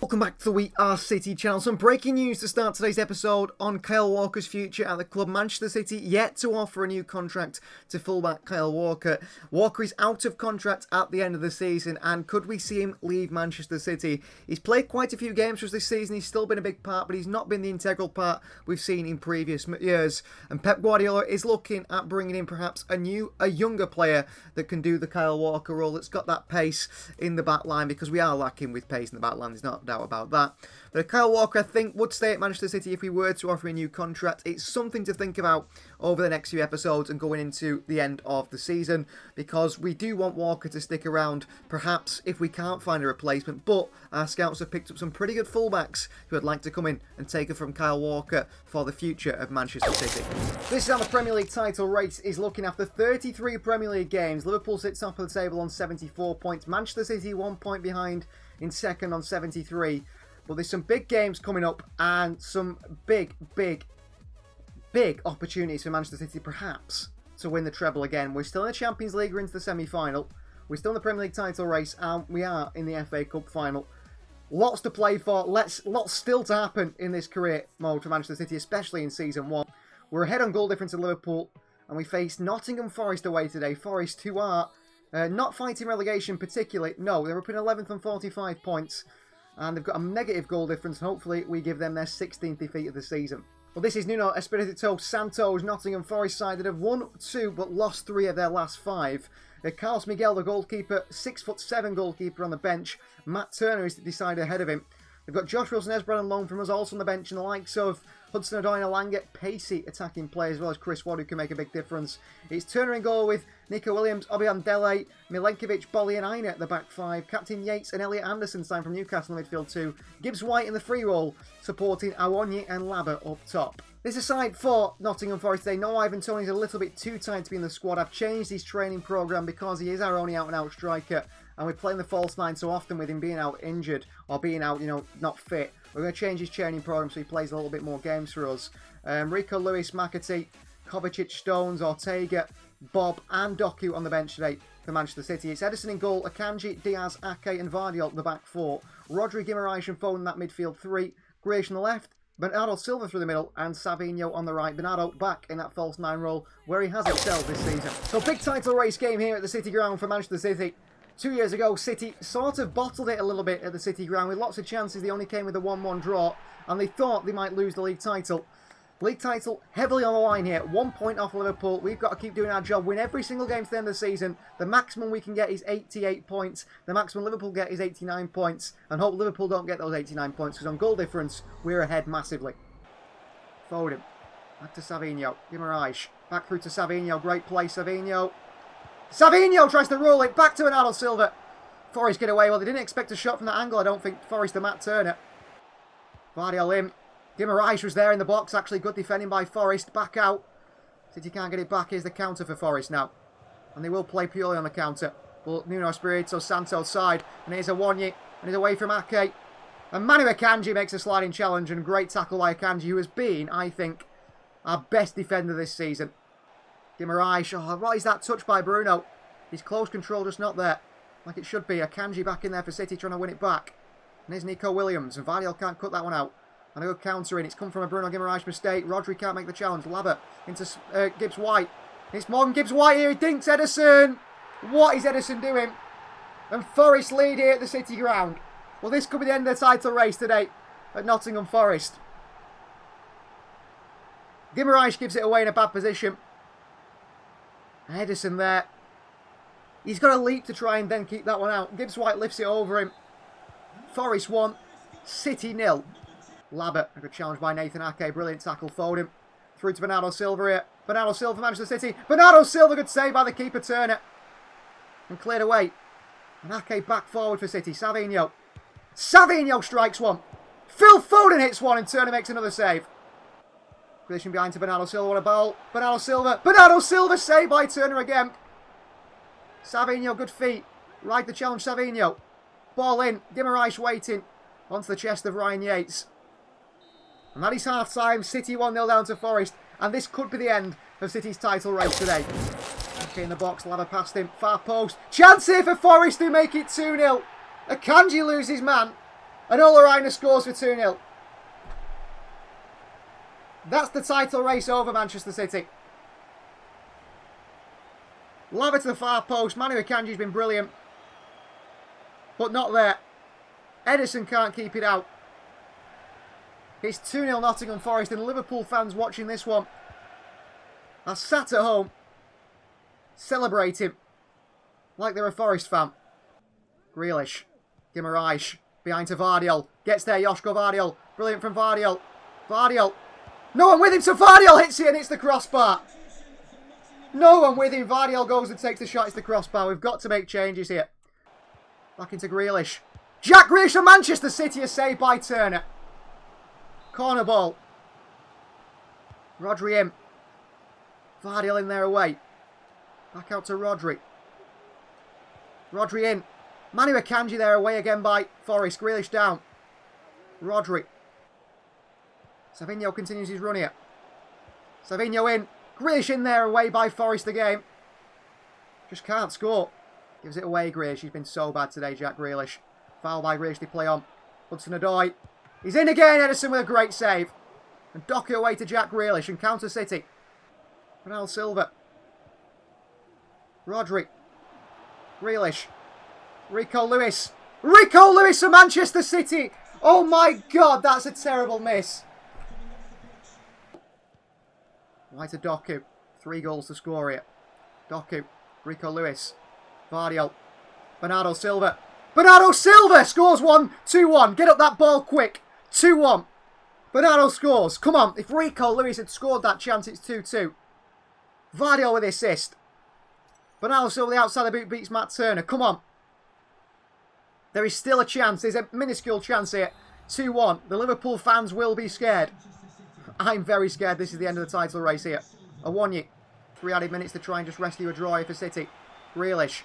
Welcome back to the We Are City channel. Some breaking news to start today's episode on Kyle Walker's future at the club. Manchester City yet to offer a new contract to fullback Kyle Walker. Walker is out of contract at the end of the season, and could we see him leave Manchester City? He's played quite a few games for us this season. He's still been a big part, but he's not been the integral part we've seen in previous years. And Pep Guardiola is looking at bringing in perhaps a younger player that can do the Kyle Walker role, that's got that pace in the back line, because we are lacking with pace in the back line. There's not doubt about that. But Kyle Walker, I think, would stay at Manchester City if we were to offer a new contract. It's something to think about over the next few episodes and going into the end of the season, because we do want Walker to stick around, perhaps if we can't find a replacement. But our scouts have picked up some pretty good fullbacks who would like to come in and take it from Kyle Walker for the future of Manchester City. This is how the Premier League title race is looking after 33 Premier League games. Liverpool sits top of the table on 74 points. Manchester City 1 point behind in second on 73. But there's some big games coming up and some big opportunities for Manchester City perhaps to win the treble again. We're still in the Champions League, we're into the semi-final. We're still in the Premier League title race, and we are in the FA Cup final. Lots to play for, lots still to happen in this career mode for Manchester City, especially in Season 1. We're ahead on goal difference to Liverpool, and we face Nottingham Forest away today. Forest, who are not fighting relegation particularly. No, they're up in 11th on 45 points. And they've got a negative goal difference. Hopefully, we give them their 16th defeat of the season. Well, this is Nuno Espirito Santo's Nottingham Forest side that have won 2 but lost 3 of their last 5. Carlos Miguel, the goalkeeper, 6'7" goalkeeper on the bench. Matt Turner is the decider ahead of him. They've got Josh Wilson-Esbrand on loan from us, also on the bench, and the likes of Hudson-Odoi and Alanga, pacey attacking players, as well as Chris Watt, who can make a big difference. It's Turner in goal with Nico Williams, Obiang Dele, Milenkovic, Bolly and Aina at the back 5. Captain Yates and Elliot Anderson signed from Newcastle in the midfield 2. Gibbs White in the free role, supporting Awonyi and Labba up top. This is side for Nottingham Forest today. No, Ivan Toney's a little bit too tight to be in the squad. I've changed his training programme because he is our only out-and-out striker. And we're playing the false 9 so often with him being out injured or being out, not fit. We're going to change his training programme so he plays a little bit more games for us. Rico Lewis, McAtee, Kovacic, Stones, Ortega, Bob and Doku on the bench today for Manchester City. It's Edison in goal, Akanji, Diaz, Ake and Vardiol the back 4. Rodri, Guimaraes and Foden that midfield 3. Grealish on the left. Bernardo Silva through the middle and Savinho on the right. Bernardo back in that false 9 role where he has excelled this season. So big title race game here at the City Ground for Manchester City. 2 years ago, City sort of bottled it a little bit at the City Ground with lots of chances. They only came with a 1-1 draw and they thought they might lose the league title. League title heavily on the line here. 1 point off Liverpool. We've got to keep doing our job. Win every single game to the end of the season. The maximum we can get is 88 points. The maximum Liverpool get is 89 points. And hope Liverpool don't get those 89 points because on goal difference, we're ahead massively. Foden. Back to Savinho. Guimaraes. Back through to Savinho. Great play, Savinho. Savinho tries to roll it back to Bernardo Silva. Forest get away. Well, they didn't expect a shot from that angle, I don't think. Forest to Matt Turner. Vardiol in. Guimaraes was there in the box. Actually, good defending by Forest. Back out. City can't get it back. Here's the counter for Forest now. And they will play purely on the counter. But Nuno Espirito Santo's side. And here's Awonyi. And he's away from Ake. And Manu Akanji makes a sliding challenge. And great tackle by Akanji, who has been, I think, our best defender this season. Guimaraes, oh, what is that touch by Bruno? His close control just not there, like it should be. Akanji back in there for City trying to win it back. And here's Nico Williams, and Vardiol can't cut that one out. And a good counter in. It's come from a Bruno Guimaraes mistake. Rodri can't make the challenge. Labba into Gibbs White. It's Morgan Gibbs White here. He dinks Edison. What is Edison doing? And Forest lead here at the City Ground. Well, this could be the end of the title race today at Nottingham Forest. Guimaraes gives it away in a bad position. Edison there. He's got a leap to try and then keep that one out. Gibbs White lifts it over him. Forest 1, City 0. Labba, a good challenge by Nathan Ake. Brilliant tackle, Foden. Through to Bernardo Silva here. Bernardo Silva, Manchester City. Bernardo Silva, good save by the keeper, Turner. And cleared away. And Ake back forward for City. Savinho. Savinho strikes one. Phil Foden hits one and Turner makes another save. Collision behind to Bernardo Silva. What a ball. Bernardo Silva. Bernardo Silva saved by Turner again. Savinho, good feet. Ride the challenge, Savinho. Ball in. Guimaraes waiting. Onto the chest of Ryan Yates. And that is half time. City 1-0 down to Forest. And this could be the end of City's title race today. Okay, in the box. Labba past him. Far post. Chance here for Forest who make it 2-0. Akanji loses man. And Olaina scores for 2-0. That's the title race over, Manchester City. Lava to the far post. Manu Akanji's been brilliant. But not there. Edison can't keep it out. It's 2-0 Nottingham Forest, and Liverpool fans watching this one are sat at home celebrating like they're a Forest fan. Grealish. Guimaraes. Behind to Vardiol. Gets there, Joško Vardiol. Brilliant from Vardiol. Vardiol. No one with him, so Vardiol hits it and it's the crossbar. No one with him. Vardiol goes and takes the shot. It's the crossbar. We've got to make changes here. Back into Grealish. Jack Grealish for Manchester City, a save by Turner. Corner ball. Rodri in. Vardiol in there away. Back out to Rodri. Rodri in. Manu Akanji there away again by Forest. Grealish down. Rodri. Savinho continues his run here. Savinho in. Grealish in there away by Forest again. Just can't score. Gives it away, Grealish. He's been so bad today, Jack Grealish. Foul by Grealish, they play on. Hudson-Odoi. He's in again, Edison with a great save. And dock it away to Jack Grealish and counter City. Bernardo Silva. Rodri. Grealish. Rico Lewis. Rico Lewis for Manchester City. Oh my God, that's a terrible miss. Right to Doku. 3 goals to score here. Doku. Rico Lewis. Vardiol. Bernardo Silva. Bernardo Silva scores 2-1. Get up that ball quick. 2-1. Bernardo scores. Come on. If Rico Lewis had scored that chance, it's 2-2. Vardiol with the assist. Bernardo Silva, the outside of the boot, beats Matt Turner. Come on. There is still a chance. There's a minuscule chance here. 2-1. The Liverpool fans will be scared. I'm very scared. This is the end of the title race here. Awonyi. 3 added minutes to try and just rescue a draw here for City. Grealish.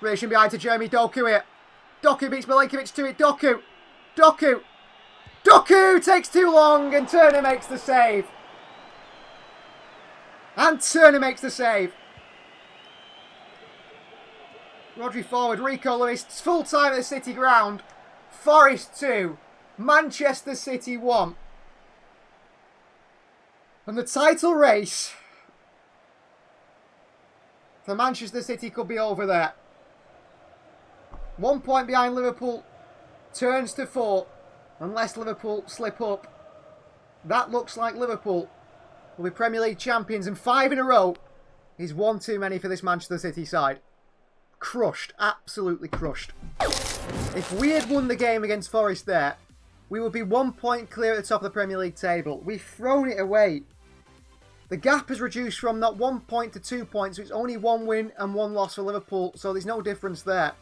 Grealish in behind to Jeremy Doku here. Doku beats Milenkovic to it. Doku. Doku. Doku takes too long and Turner makes the save. And Turner makes the save. Rodri forward. Rico Lewis. Full time at the City ground. Forest 2. Manchester City 1. And the title race for Manchester City could be over there. 1 point behind Liverpool. Turns to 4. Unless Liverpool slip up. That looks like Liverpool will be Premier League champions. And 5 in a row is one too many for this Manchester City side. Crushed. Absolutely crushed. If we had won the game against Forest there, we would be 1 point clear at the top of the Premier League table. We've thrown it away. The gap has reduced from not 1 point to 2 points, so it's only 1 win and 1 loss for Liverpool, so there's no difference there.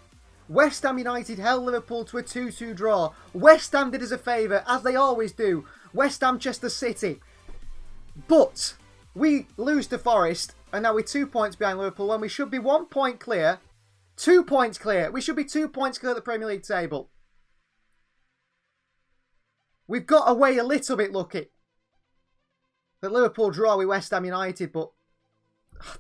West Ham United held Liverpool to a 2-2 draw. West Ham did us a favour, as they always do. West Ham, Manchester City. But we lose to Forest, and now we're 2 points behind Liverpool when we should be 1 point clear. 2 points clear. We should be 2 points clear at the Premier League table. We've got away a little bit lucky. The Liverpool draw with West Ham United, but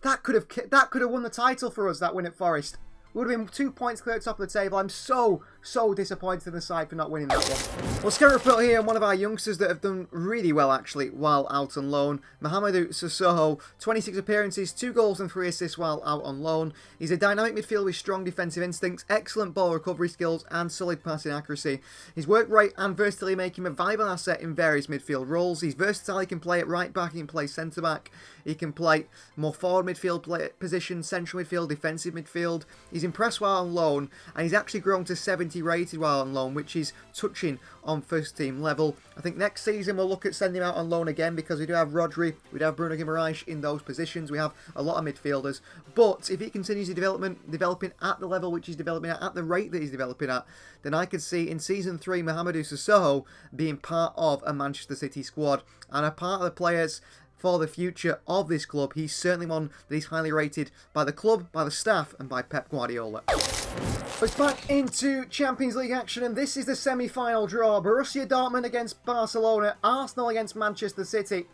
that could have won the title for us, that win at Forest. We would have been 2 points clear at the top of the table. I'm so disappointed in the side for not winning that one. Well, Sky report here on one of our youngsters that have done really well, actually, while out on loan. Mahamadou Sissoko, 26 appearances, 2 goals and 3 assists while out on loan. He's a dynamic midfielder with strong defensive instincts, excellent ball recovery skills and solid passing accuracy. His work rate and versatility make him a viable asset in various midfield roles. He's versatile, he can play at right back, he can play centre back, he can play more forward midfield position, central midfield, defensive midfield. He's impressed while on loan, and he's actually grown to 70 rated while on loan, which is touching on first team level. I think next season we'll look at sending him out on loan again, because we do have Rodri, we do have Bruno Guimaraes in those positions, we have a lot of midfielders. But if he continues his developing at the level which he's developing at the rate that he's developing at, then I could see in season 3 Mahamadou Sissoko being part of a Manchester City squad and a part of the players for the future of this club. He's certainly one that is highly rated by the club, by the staff, and by Pep Guardiola. It's back into Champions League action, and this is the semi-final draw. Borussia Dortmund against Barcelona, Arsenal against Manchester City.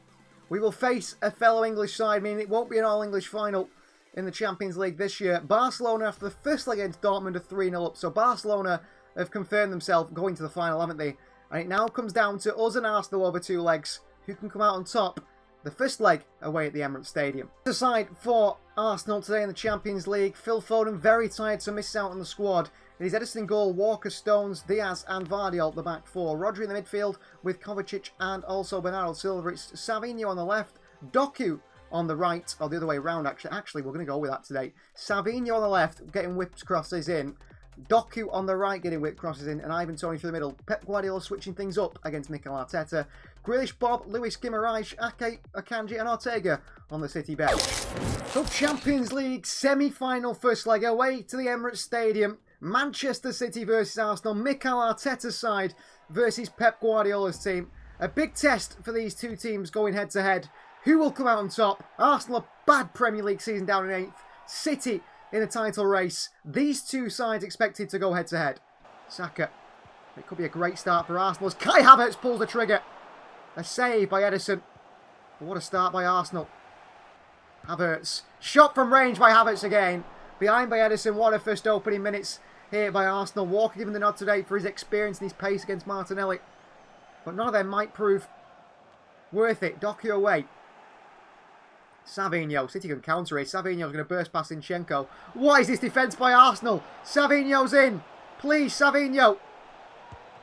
We will face a fellow English side, meaning it won't be an all-English final. in the Champions League this year. Barcelona, after the first leg against Dortmund, are 3-0 up. So Barcelona have confirmed themselves going to the final, haven't they? And it now comes down to us and Arsenal over 2 legs. Who can come out on top? The first leg away at the Emirates Stadium. Aside for Arsenal today in the Champions League, Phil Foden very tired to miss out on the squad. It is Edison goal, Walker, Stones, Diaz and Vardy the back 4. Rodri in the midfield with Kovacic and also Bernardo Silva. It's Savinho on the left, Doku on the right, or the other way around actually. Actually, we're going to go with that today. Savinho on the left, getting whipped crosses in. Doku on the right, getting whipped crosses in, and Ivan Toney through the middle. Pep Guardiola switching things up against Mikel Arteta. Grealish, Bob, Luis Guimaraes, Ake, Akanji and Ortega on the City bench. So Champions League semi-final first leg away to the Emirates Stadium. Manchester City versus Arsenal. Mikel Arteta's side versus Pep Guardiola's team. A big test for these two teams going head to head. Who will come out on top? Arsenal, a bad Premier League season down in 8th. City in the title race. These two sides expected to go head to head. Saka. It could be a great start for Arsenal as Kai Havertz pulls the trigger. A save by Edison. What a start by Arsenal. Havertz. Shot from range by Havertz again. Behind by Edison. What a first opening minutes here by Arsenal. Walker giving the nod today for his experience and his pace against Martinelli. But none of them might prove worth it. Doku away. Savinho. City can counter it. Savinho's going to burst past Zinchenko. What is this defence by Arsenal? Savinho's in. Please, Savinho.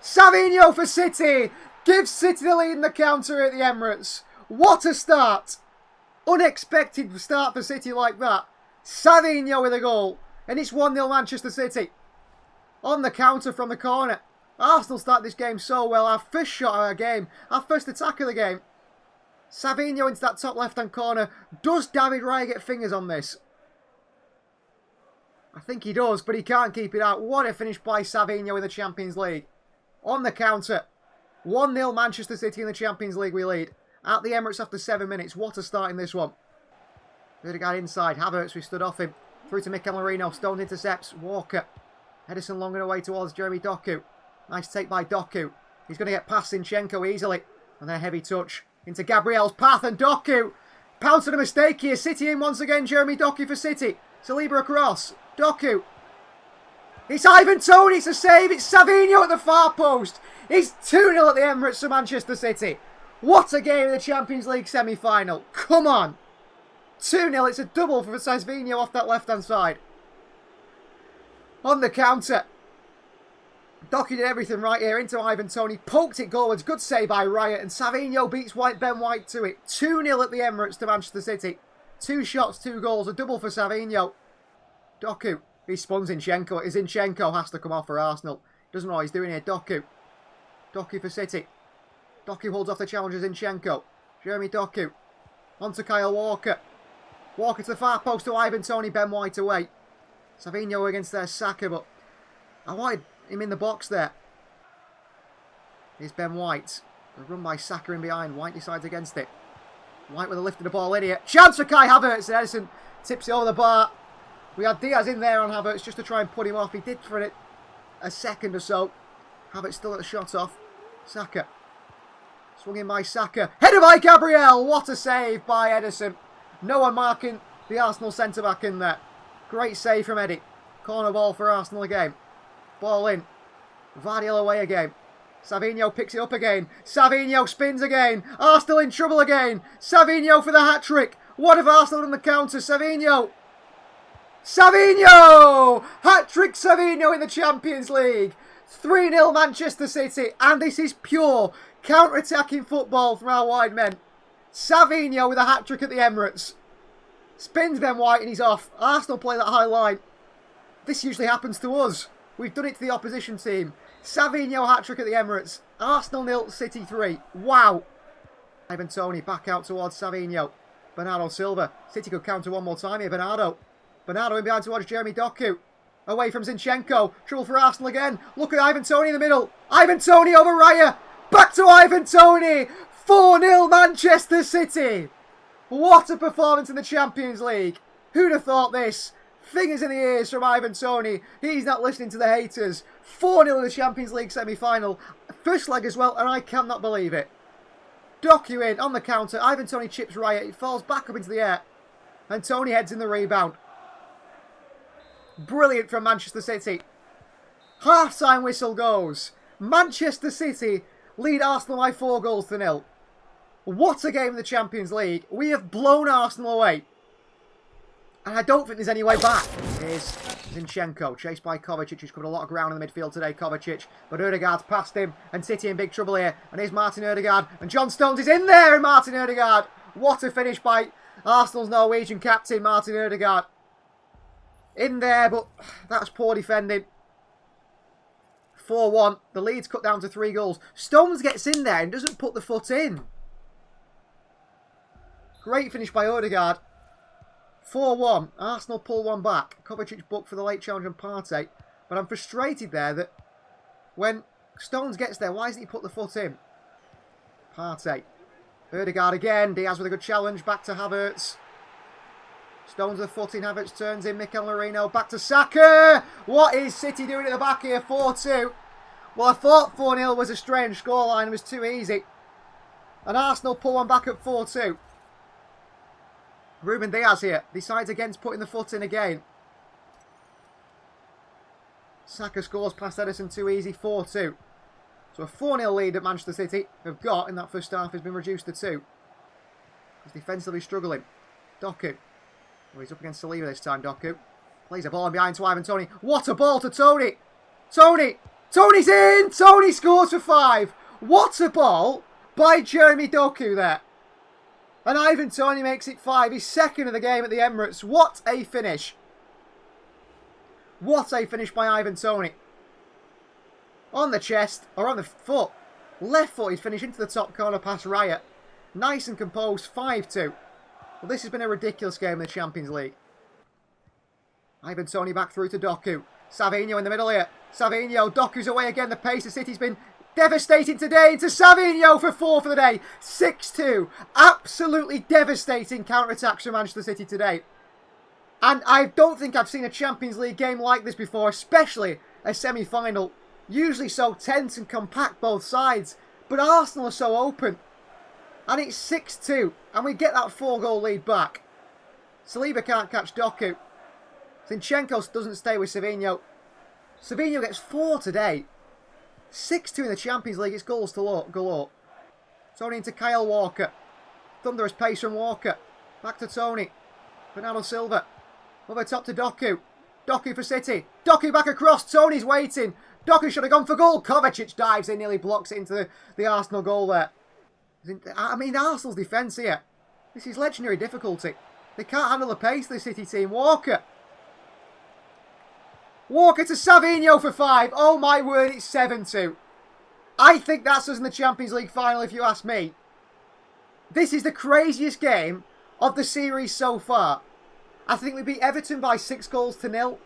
Savinho for City. Gives City the lead in the counter at the Emirates. What a start. Unexpected start for City like that. Savinho with a goal. And it's 1-0 Manchester City. On the counter from the corner. Arsenal start this game so well. Our first shot of our game. Our first attack of the game. Savinho into that top left-hand corner. Does David Raya get fingers on this? I think he does, but he can't keep it out. What a finish by Savinho in the Champions League. On the counter. 1-0 Manchester City in the Champions League we lead. At the Emirates after 7 minutes. What a start in this one. Ødegaard inside. Havertz, we stood off him. Through to Mikel Merino. Stones intercepts. Walker. Edison long and away towards Jeremy Doku. Nice take by Doku. He's going to get past Zinchenko easily. And then a heavy touch into Gabriel's path. And Doku pounced on a mistake here. City in once again. Jeremy Doku for City. Saliba across. Doku. It's Ivan Toney. It's a save. It's Savinho at the far post. It's 2-0 at the Emirates to Manchester City. What a game in the Champions League semi-final. Come on. 2-0. It's a double for Savinho off that left-hand side. On the counter. Doku did everything right here into Ivan Toney. Poked it goalwards. Good save by Raya. And Savinho beats Ben White to it. 2-0 at the Emirates to Manchester City. 2 shots, 2 goals. A double for Savinho. Doku. He spun Zinchenko. Zinchenko has to come off for Arsenal. Doesn't know what he's doing here. Doku. Doku for City. Doku holds off the challenger Zinchenko. Jeremy Doku. On to Kyle Walker. Walker to the far post to Ivan Toney. Ben White away. Savinho against their Saka, but I wanted him in the box there. Here's Ben White. A run by Saka in behind. White decides against it. White with a lift of the ball in here. Chance for Kai Havertz. And Edison tips it over the bar. We had Diaz in there on Havertz just to try and put him off. He did for a second or so. Havertz still at the shot off. Saka. Swung in by Saka. Header by Gabriel. What a save by Edison. No one marking the Arsenal centre-back in there. Great save from Eddie. Corner ball for Arsenal again. Ball in. Vardy away again. Savinho picks it up again. Savinho spins again. Arsenal in trouble again. Savinho for the hat-trick. What have Arsenal on the counter? Savinho. Savinho! Hat-trick Savinho in the Champions League. 3-0 Manchester City. And this is pure counter-attacking football from our wide men. Savinho with a hat-trick at the Emirates. Spins Ben White and he's off. Arsenal play that high line. This usually happens to us. We've done it to the opposition team. Savinho hat-trick at the Emirates. Arsenal 0, City 3. Wow. Ivan Toney back out towards Savinho. Bernardo Silva. City could counter one more time here. Bernardo in behind towards Jeremy Doku. Away from Zinchenko. Trouble for Arsenal again. Look at Ivan Toney in the middle. Ivan Toney over Raya. Back to Ivan Toney. 4-0 Manchester City. What a performance in the Champions League. Who'd have thought this? Fingers in the ears from Ivan Toney. He's not listening to the haters. 4-0 in the Champions League semi-final. First leg as well, and I cannot believe it. Doku in on the counter. Ivan Toney chips Raya. It falls back up into the air. And Tony heads in the rebound. Brilliant from Manchester City. Half-time whistle goes. Manchester City lead Arsenal by 4-0. What a game in the Champions League. We have blown Arsenal away. And I don't think there's any way back. Here's Zinchenko, chased by Kovacic, who's covered a lot of ground in the midfield today, Kovacic. But Ødegaard's past him, and City in big trouble here. And here's Martin Ødegaard, and John Stones is in there, and Martin Ødegaard. What a finish by Arsenal's Norwegian captain, Martin Ødegaard. In there, but that's poor defending. 4-1. The lead's cut down to 3 goals. Stones gets in there and doesn't put the foot in. Great finish by Ødegaard. 4-1. Arsenal pull one back. Kovacic booked for the late challenge on Partey. But I'm frustrated there that when Stones gets there, why doesn't he put the foot in? Partey. Ødegaard again. Diaz with a good challenge. Back to Havertz. Stones with the foot in. Havertz turns in. Mikel Merino. Back to Saka. What is City doing at the back here? 4-2. Well, I thought 4-0 was a strange scoreline. It was too easy. And Arsenal pull one back at 4-2. Ruben Diaz here. Decides against putting the foot in again. Saka scores past Ederson too easy. 4-2. So a 4-0 lead that Manchester City have got in that first half has been reduced to 2. He's defensively struggling. Doku. Oh, he's up against Saliba this time, Doku. Plays a ball in behind to Ivan Toney. What a ball to Toney! Toney! Toney's in! Toney scores for 5. What a ball by Jeremy Doku there. And Ivan Toney makes it 5. He's second of the game at the Emirates. What a finish. What a finish by Ivan Toney. On the chest, or on the foot. Left-footed finish into the top corner past Raya. Nice and composed, 5-2. Well, this has been a ridiculous game in the Champions League. Ivan Toney back through to Doku. Savinho in the middle here. Savinho, Doku's away again. The pace of City's been devastating today. Into Savinho for 4 for the day. 6-2. Absolutely devastating counter-attacks from Manchester City today. And I don't think I've seen a Champions League game like this before, especially a semi-final. Usually so tense and compact both sides. But Arsenal are so open. And it's 6-2. And we get that 4-goal lead back. Saliba can't catch Doku. Zinchenko doesn't stay with Savinho. Savinho gets 4 today. 6-2 in the Champions League. It's goals galore. Tony into Kyle Walker. Thunderous pace from Walker. Back to Tony. Bernardo Silva. Over top to Doku. Doku for City. Doku back across. Tony's waiting. Doku should have gone for goal. Kovacic dives in, nearly blocks it into the Arsenal goal there. I mean, Arsenal's defence here. This is legendary difficulty. They can't handle the pace of the City team. Walker. Walker to Savinho for 5. Oh my word, it's 7-2. I think that's us in the Champions League final if you ask me. This is the craziest game of the series so far. I think we beat Everton by 6-0.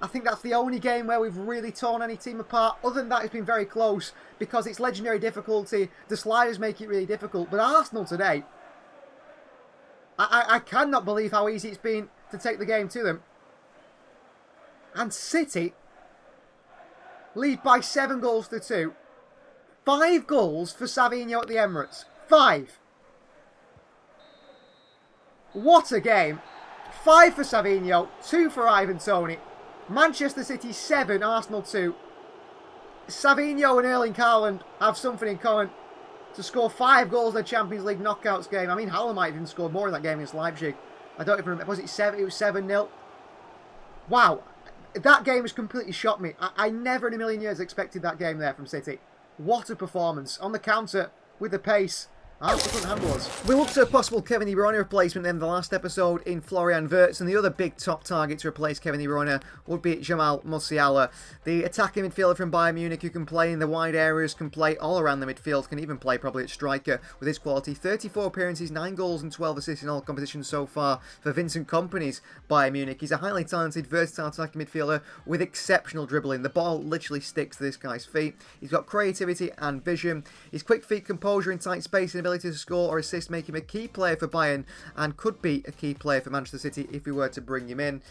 I think that's the only game where we've really torn any team apart. Other than that, it's been very close because it's legendary difficulty. The sliders make it really difficult. But Arsenal today, I cannot believe how easy it's been to take the game to them. And City lead by 7-2. 5 goals for Savinho at the Emirates. 5. What a game. 5 for Savinho, 2 for Ivan Toney. Manchester City 7, Arsenal 2. Savinho and Erling Haaland have something in common. To score 5 goals in the Champions League knockouts game. I mean, Haaland might have even scored more in that game against Leipzig. I don't even remember. Was it 7? It was 7-0. Wow. That game has completely shocked me. I never in a million years expected that game there from City. What a performance. On the counter, with the pace. Arsenal couldn't handle us. We looked at a possible Kevin De Bruyne replacement in the last episode in Florian Wirtz, and the other big top target to replace Kevin De Bruyne would be Jamal Musiala. The attacking midfielder from Bayern Munich who can play in the wide areas, can play all around the midfield, can even play probably at striker with his quality. 34 appearances, 9 goals and 12 assists in all competitions so far for Vincent Kompany's Bayern Munich. He's a highly talented, versatile attacking midfielder with exceptional dribbling. The ball literally sticks to this guy's feet. He's got creativity and vision. His quick feet, composure in tight space and ability ability to score or assist make him a key player for Bayern and could be a key player for Manchester City if we were to bring him in.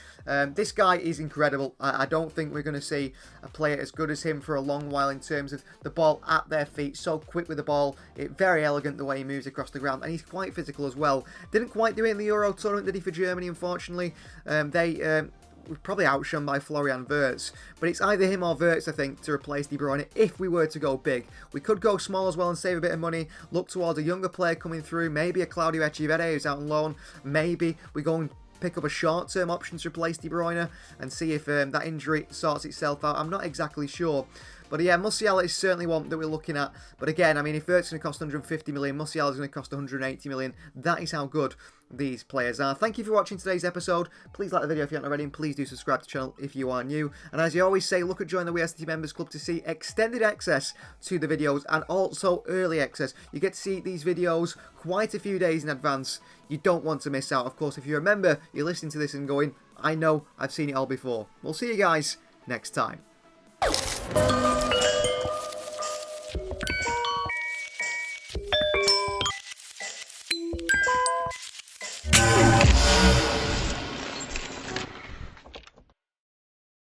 This guy is incredible. I don't think we're going to see a player as good as him for a long while in terms of the ball at their feet. So quick with the ball. Very elegant the way he moves across the ground. And he's quite physical as well. Didn't quite do it in the Euro tournament, did he, for Germany, unfortunately. They were probably outshone by Florian Wirtz. But it's either him or Wirtz, I think, to replace De Bruyne if we were to go big. We could go small as well and save a bit of money. Look towards a younger player coming through. Maybe a Claudio Echeverri who's out on loan. Maybe we go and pick up a short-term option to replace De Bruyne and see if that injury sorts itself out. I'm not exactly sure. But yeah, Musiala is certainly one that we're looking at. But again, I mean, if Wirtz is going to cost 150 million, Musiala is going to cost 180 million. That is how good these players are. Thank you for watching today's episode. Please like the video if you haven't already, and please do subscribe to the channel if you are new. And as you always say, look at join the WST Members Club to see extended access to the videos and also early access. You get to see these videos quite a few days in advance. You don't want to miss out. Of course, if you remember, you're listening to this and going, I know, I've seen it all before. We'll see you guys next time.